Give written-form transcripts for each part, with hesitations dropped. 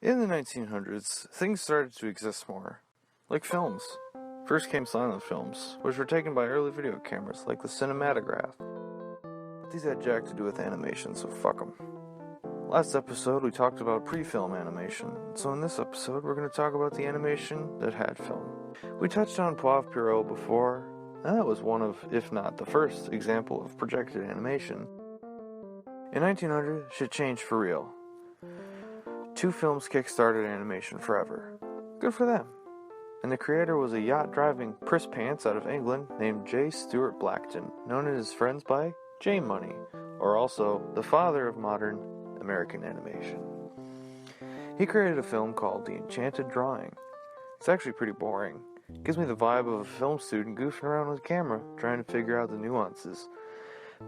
In the 1900s, things started to exist more, like films. First came silent films, which were taken by early video cameras like the cinematograph. But these had jack to do with animation, so fuck them. Last episode, we talked about pre-film animation, so in this episode, we're going to talk about the animation that had film. We touched on Poivre Pierrot before, and that was one of, if not the first, example of projected animation. In 1900, shit changed for real. 2 films kick-started animation forever. Good for them. And the creator was a yacht-driving priss pants out of England named J. Stuart Blackton, known in his friends by J Money, or also the father of modern American animation. He created a film called The Enchanted Drawing. It's actually pretty boring. It gives me the vibe of a film student goofing around with a camera, trying to figure out the nuances.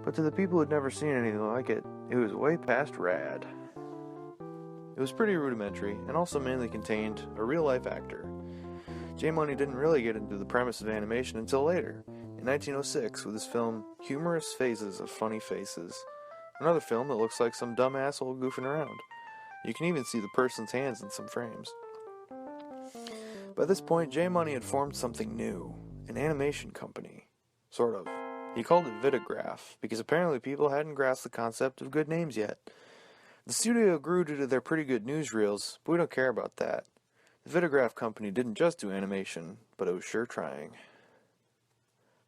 But to the people who'd never seen anything like it, it was way past rad. It was pretty rudimentary, and also mainly contained a real-life actor. J Money didn't really get into the premise of animation until later, in 1906, with his film Humorous Phases of Funny Faces, another film that looks like some dumb asshole goofing around. You can even see the person's hands in some frames. By this point, J Money had formed something new, an animation company. Sort of. He called it Vitagraph, because apparently people hadn't grasped the concept of good names yet. The studio grew due to their pretty good newsreels, but we don't care about that. The Vitagraph company didn't just do animation, but it was sure trying.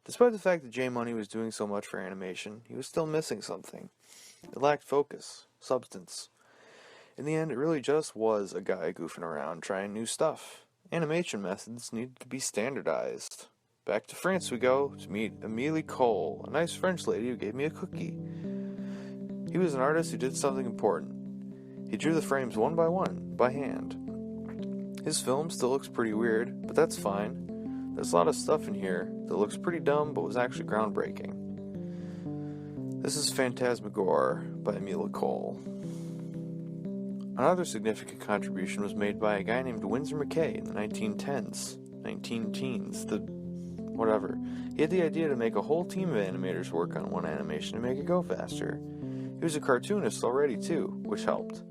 Despite the fact that J Money was doing so much for animation, he was still missing something. It lacked focus, substance. In the end, it really just was a guy goofing around trying new stuff. Animation methods needed to be standardized. Back to France we go to meet Émilie Cole, a nice French lady who gave me a cookie. He was an artist who did something important. He drew the frames one by one, by hand. His film still looks pretty weird, but that's fine. There's a lot of stuff in here that looks pretty dumb but was actually groundbreaking. This is Phantasmagoria by Émilie Cole. Another significant contribution was made by a guy named Winsor McKay in the 1910s. 19-teens, whatever. He had the idea to make a whole team of animators work on one animation to make it go faster. He was a cartoonist already, too, which helped.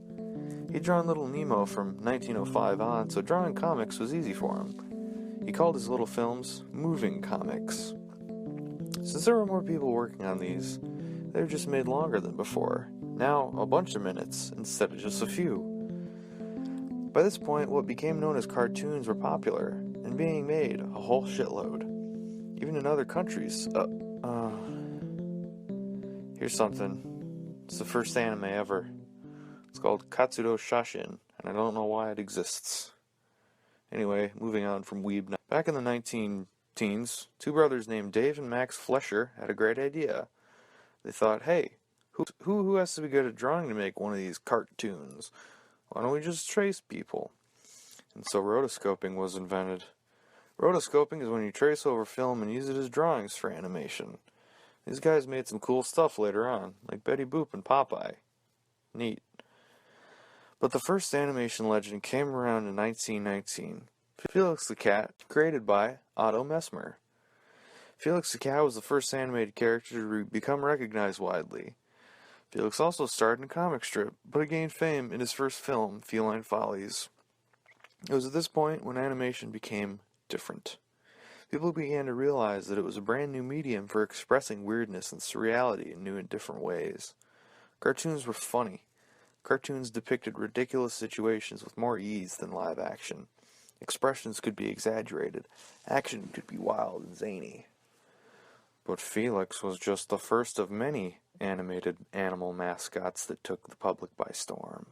He'd drawn Little Nemo from 1905 on, so drawing comics was easy for him. He called his little films moving comics. Since there were more people working on these, they were just made longer than before. Now, a bunch of minutes, instead of just a few. By this point, what became known as cartoons were popular, and being made a whole shitload. Even in other countries. Here's something. It's the first anime ever. It's called Katsudo Shashin, and I don't know why it exists. Anyway, moving on from weeb. Back in the 19-teens, 2 brothers named Dave and Max Flesher had a great idea. They thought, hey, who has to be good at drawing to make one of these cartoons? Why don't we just trace people? And so rotoscoping was invented. Rotoscoping is when you trace over film and use it as drawings for animation. These guys made some cool stuff later on, like Betty Boop and Popeye. Neat. But the first animation legend came around in 1919. Felix the Cat, created by Otto Messmer. Felix the Cat was the first animated character to become recognized widely. Felix also starred in a comic strip, but he gained fame in his first film, Feline Follies. It was at this point when animation became different. People began to realize that it was a brand new medium for expressing weirdness and surreality in new and different ways. Cartoons were funny. Cartoons depicted ridiculous situations with more ease than live action. Expressions could be exaggerated. Action could be wild and zany. But Felix was just the first of many animated animal mascots that took the public by storm.